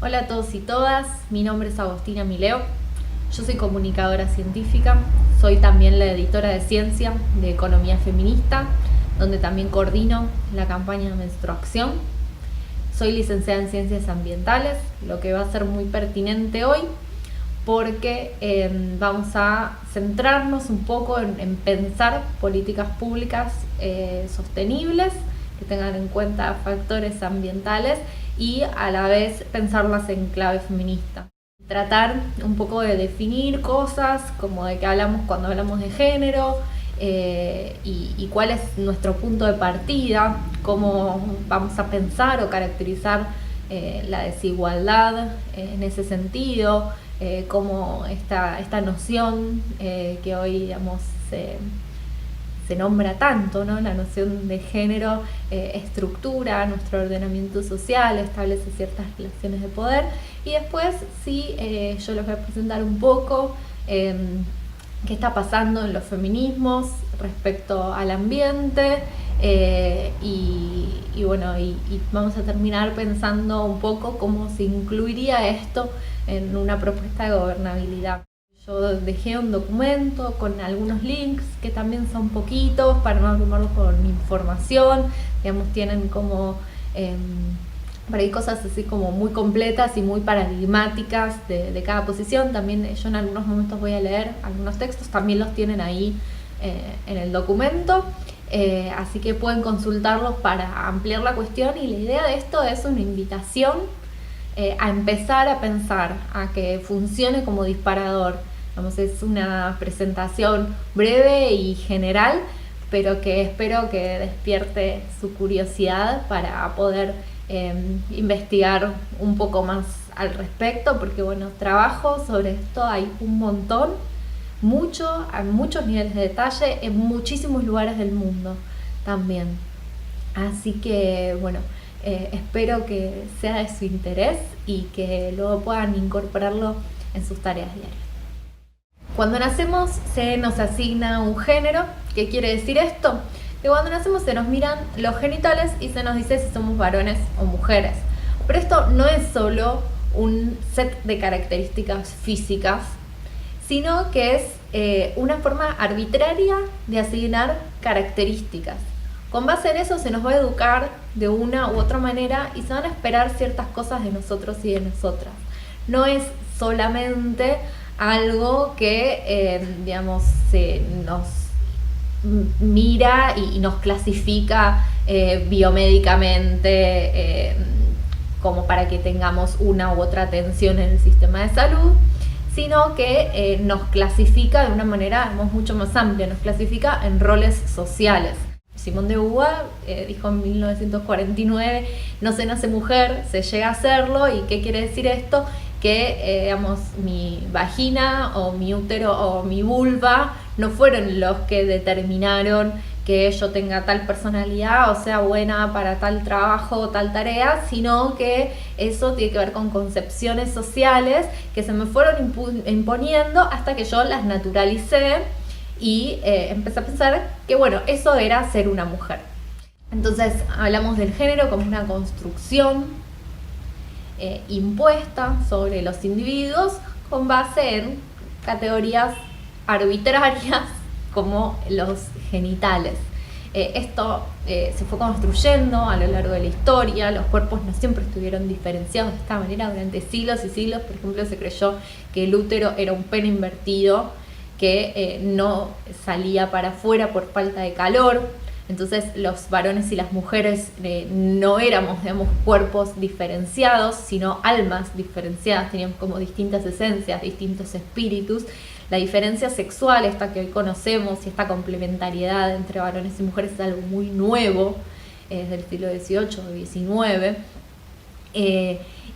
Hola a todos y todas, mi nombre es Agostina Mileo, yo soy comunicadora científica, soy también la editora de ciencia de Economía Feminista, donde también coordino la campaña de menstruación. Soy licenciada en Ciencias Ambientales, lo que va a ser muy pertinente hoy porque vamos a centrarnos un poco en pensar políticas públicas sostenibles, que tengan en cuenta factores ambientales y a la vez pensarlas en clave feminista. Tratar un poco de definir cosas, como de qué hablamos cuando hablamos de género, y cuál es nuestro punto de partida, cómo vamos a pensar o caracterizar la desigualdad en ese sentido, cómo esta noción que hoy digamos se nombra tanto, ¿no? La noción de género estructura nuestro ordenamiento social, establece ciertas relaciones de poder, y después sí, yo les voy a presentar un poco qué está pasando en los feminismos respecto al ambiente, y bueno, y vamos a terminar pensando un poco cómo se incluiría esto en una propuesta de gobernabilidad. Yo dejé un documento con algunos links que también son poquitos para no abrumarlos con información, digamos, tienen como por ahí cosas así como muy completas y muy paradigmáticas de cada posición. También yo en algunos momentos voy a leer algunos textos, también los tienen ahí en el documento, así que pueden consultarlos para ampliar la cuestión, y la idea de esto es una invitación a empezar a pensar, a que funcione como disparador. Vamos, es una presentación breve y general, pero que espero que despierte su curiosidad para poder investigar un poco más al respecto, porque bueno, trabajo sobre esto hay un montón, mucho, a muchos niveles de detalle, en muchísimos lugares del mundo también. Así que bueno, espero que sea de su interés y que luego puedan incorporarlo en sus tareas diarias. Cuando nacemos se nos asigna un género. ¿Qué quiere decir esto? Que cuando nacemos se nos miran los genitales y se nos dice si somos varones o mujeres. Pero esto no es solo un set de características físicas, sino que es una forma arbitraria de asignar características. Con base en eso se nos va a educar de una u otra manera y se van a esperar ciertas cosas de nosotros y de nosotras. No es solamente algo que, digamos, se nos mira y nos clasifica biomédicamente, como para que tengamos una u otra atención en el sistema de salud, sino que nos clasifica de una manera, digamos, mucho más amplia, nos clasifica en roles sociales. Simone de Beauvoir dijo en 1949, no se nace mujer, se llega a serlo. ¿Y qué quiere decir esto? Que digamos, mi vagina o mi útero o mi vulva no fueron los que determinaron que yo tenga tal personalidad o sea buena para tal trabajo o tal tarea, sino que eso tiene que ver con concepciones sociales que se me fueron imponiendo hasta que yo las naturalicé y empecé a pensar que bueno, eso era ser una mujer. Entonces hablamos del género como una construcción impuesta sobre los individuos con base en categorías arbitrarias como los genitales. Esto se fue construyendo a lo largo de la historia. Los cuerpos no siempre estuvieron diferenciados de esta manera durante siglos y siglos. Por ejemplo, se creyó que el útero era un pene invertido que no salía para afuera por falta de calor. Entonces los varones y las mujeres no éramos, digamos, cuerpos diferenciados, sino almas diferenciadas, teníamos como distintas esencias, distintos espíritus. La diferencia sexual, esta que hoy conocemos, y esta complementariedad entre varones y mujeres es algo muy nuevo, desde el siglo XVIII o XIX,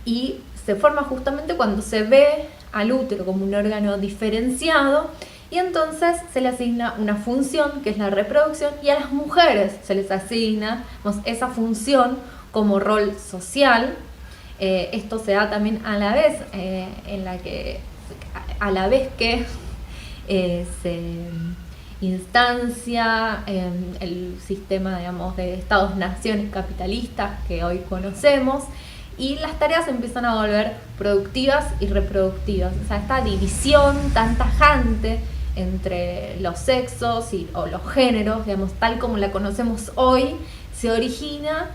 y se forma justamente cuando se ve al útero como un órgano diferenciado, y entonces se le asigna una función que es la reproducción, y a las mujeres se les asigna esa función como rol social. Esto se da también a la vez que se instancia el sistema, digamos, de estados-naciones capitalistas que hoy conocemos, y las tareas empiezan a volver productivas y reproductivas. O sea, esta división tan tajante entre los sexos o los géneros, digamos, tal como la conocemos hoy, se origina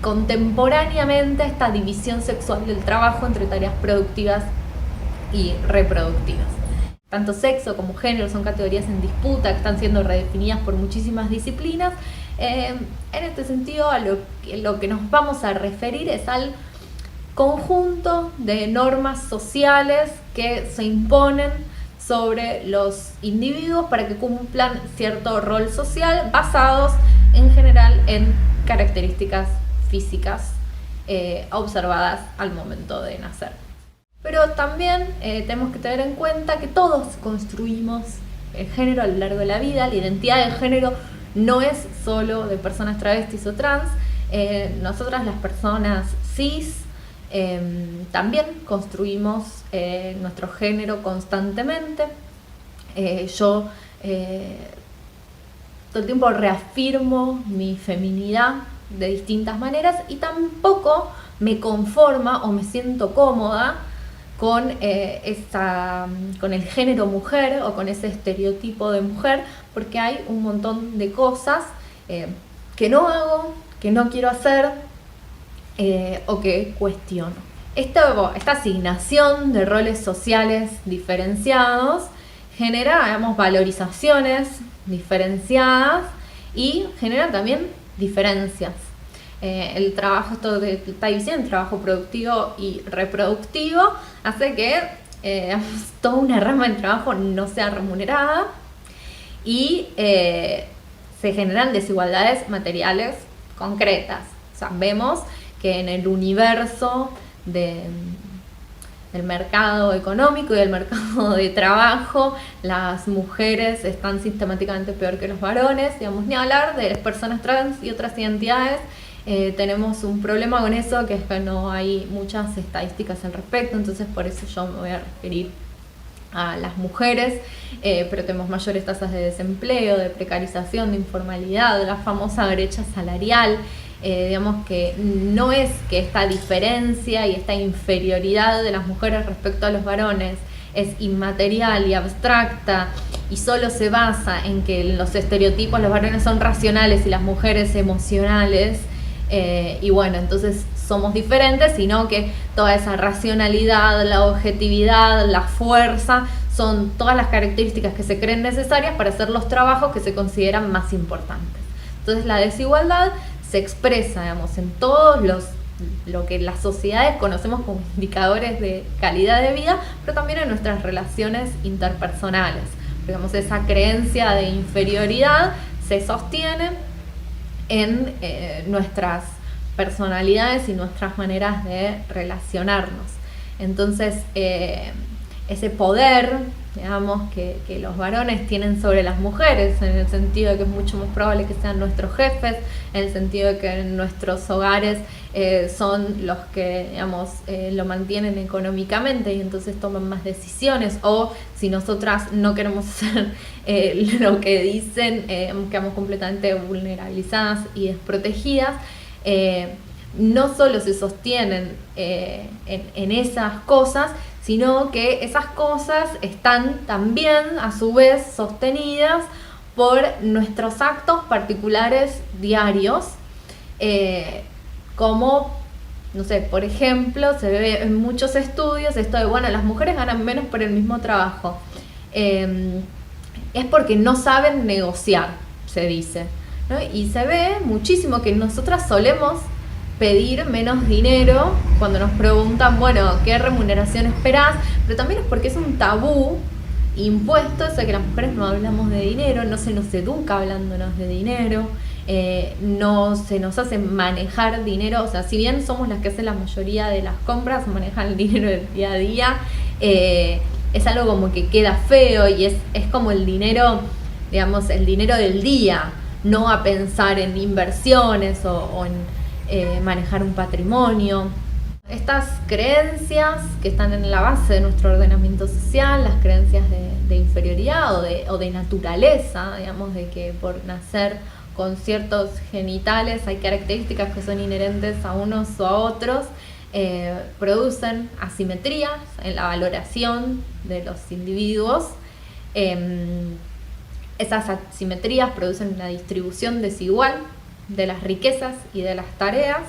contemporáneamente esta división sexual del trabajo entre tareas productivas y reproductivas. Tanto sexo como género son categorías en disputa que están siendo redefinidas por muchísimas disciplinas. En este sentido, a lo que nos vamos a referir es al conjunto de normas sociales que se imponen sobre los individuos para que cumplan cierto rol social, basados en general en características físicas observadas al momento de nacer. Pero también tenemos que tener en cuenta que todos construimos el género a lo largo de la vida. La identidad de género no es solo de personas travestis o trans. Nosotras, las personas cis, también construimos nuestro género constantemente. Yo todo el tiempo reafirmo mi feminidad de distintas maneras y tampoco me conforma o me siento cómoda con el género mujer o con ese estereotipo de mujer, porque hay un montón de cosas que no hago, que no quiero hacer o que cuestiono. Esta asignación de roles sociales diferenciados genera, digamos, valorizaciones diferenciadas y genera también diferencias. El trabajo, esto de esta división, el trabajo productivo y reproductivo, hace que toda una rama del trabajo no sea remunerada y se generan desigualdades materiales concretas. O sea, vemos que en el universo del mercado económico y del mercado de trabajo, las mujeres están sistemáticamente peor que los varones, digamos, ni hablar de las personas trans y otras identidades. Tenemos un problema con eso, que es que no hay muchas estadísticas al respecto, entonces por eso yo me voy a referir a las mujeres, pero tenemos mayores tasas de desempleo, de precarización, de informalidad, de la famosa brecha salarial. Digamos que no es que esta diferencia y esta inferioridad de las mujeres respecto a los varones es inmaterial y abstracta y solo se basa en que los estereotipos, los varones son racionales y las mujeres emocionales, y bueno, entonces somos diferentes, sino que toda esa racionalidad, la objetividad, la fuerza, son todas las características que se creen necesarias para hacer los trabajos que se consideran más importantes. Entonces la desigualdad se expresa, digamos, en todos lo que las sociedades conocemos como indicadores de calidad de vida, pero también en nuestras relaciones interpersonales. Digamos, esa creencia de inferioridad se sostiene en nuestras personalidades y nuestras maneras de relacionarnos. Entonces, ese poder, digamos, que los varones tienen sobre las mujeres, en el sentido de que es mucho más probable que sean nuestros jefes, en el sentido de que en nuestros hogares son los que, digamos, lo mantienen económicamente y entonces toman más decisiones, o si nosotras no queremos hacer lo que dicen, quedamos completamente vulnerabilizadas y desprotegidas. No solo se sostienen en esas cosas, sino que esas cosas están también a su vez sostenidas por nuestros actos particulares diarios, como, no sé, por ejemplo, se ve en muchos estudios esto de, bueno, las mujeres ganan menos por el mismo trabajo. Es porque no saben negociar, se dice, ¿no? Y se ve muchísimo que nosotras solemos pedir menos dinero cuando nos preguntan, bueno, ¿qué remuneración esperás? Pero también es porque es un tabú impuesto eso de que las mujeres no hablamos de dinero, no se nos educa hablándonos de dinero, no se nos hace manejar dinero. O sea, si bien somos las que hacen la mayoría de las compras, manejan el dinero del día a día, es algo como que queda feo y es como el dinero, digamos, el dinero del día, no a pensar en inversiones o en manejar un patrimonio. Estas creencias que están en la base de nuestro ordenamiento social, las creencias de inferioridad o de naturaleza, digamos, de que por nacer con ciertos genitales, hay características que son inherentes a unos o a otros, producen asimetrías en la valoración de los individuos. Esas asimetrías producen una distribución desigual de las riquezas y de las tareas.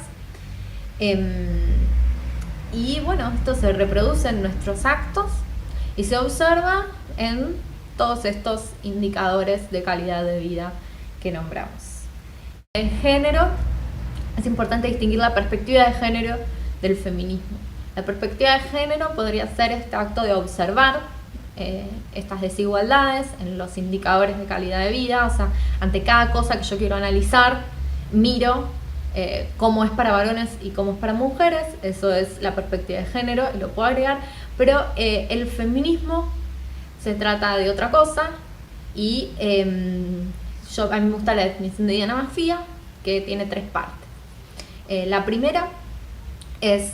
Y bueno, esto se reproduce en nuestros actos y se observa en todos estos indicadores de calidad de vida que nombramos. En género, es importante distinguir la perspectiva de género del feminismo. La perspectiva de género podría ser este acto de observar estas desigualdades en los indicadores de calidad de vida, o sea, ante cada cosa que yo quiero analizar, miro cómo es para varones y cómo es para mujeres. Eso es la perspectiva de género y lo puedo agregar, pero el feminismo se trata de otra cosa y a mí me gusta la definición de Diana Maffia, que tiene 3 partes. La primera es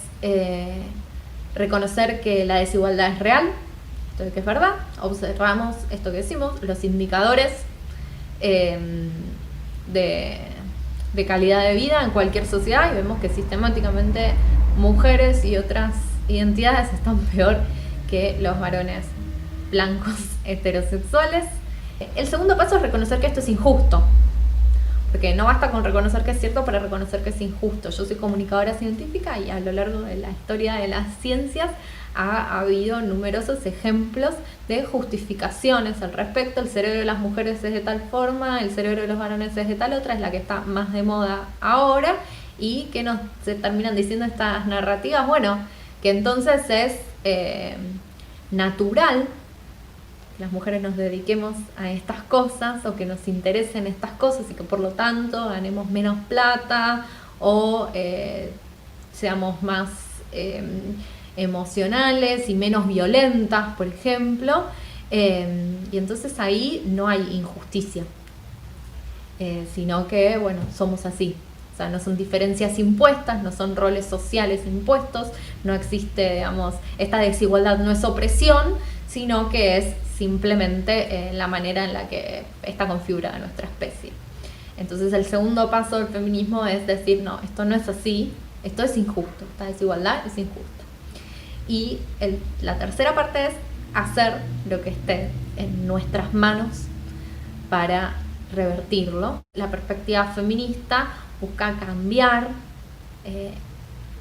reconocer que la desigualdad es real, esto de que es verdad, observamos esto que decimos, los indicadores de calidad de vida en cualquier sociedad, y vemos que sistemáticamente mujeres y otras identidades están peor que los varones blancos heterosexuales. El segundo paso es reconocer que esto es injusto, porque no basta con reconocer que es cierto para reconocer que es injusto. Yo soy comunicadora científica y a lo largo de la historia de las ciencias ha habido numerosos ejemplos de justificaciones al respecto. El cerebro de las mujeres es de tal forma, el cerebro de los varones es de tal otra, es la que está más de moda ahora, y que nos se terminan diciendo estas narrativas, bueno, que entonces es natural que las mujeres nos dediquemos a estas cosas o que nos interesen estas cosas y que por lo tanto ganemos menos plata o seamos más emocionales y menos violentas, por ejemplo, y entonces ahí no hay injusticia, sino que, bueno, somos así. O sea, no son diferencias impuestas, no son roles sociales impuestos, no existe, digamos, esta desigualdad no es opresión, sino que es simplemente la manera en la que está configurada nuestra especie. Entonces el segundo paso del feminismo es decir, no, esto no es así, esto es injusto, esta desigualdad es injusta. Y la tercera parte es hacer lo que esté en nuestras manos para revertirlo. La perspectiva feminista busca cambiar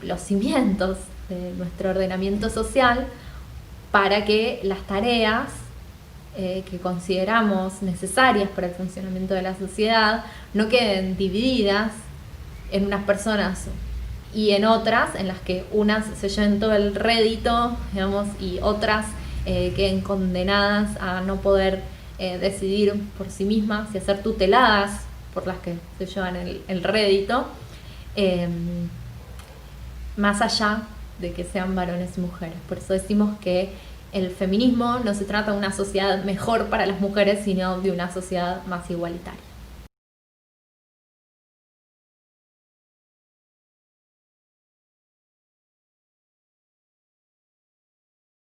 los cimientos de nuestro ordenamiento social para que las tareas que consideramos necesarias para el funcionamiento de la sociedad no queden divididas en unas personas y en otras, en las que unas se lleven todo el rédito, digamos, y otras queden condenadas a no poder decidir por sí mismas y a ser tuteladas por las que se llevan el rédito, más allá de que sean varones y mujeres. Por eso decimos que el feminismo no se trata de una sociedad mejor para las mujeres, sino de una sociedad más igualitaria.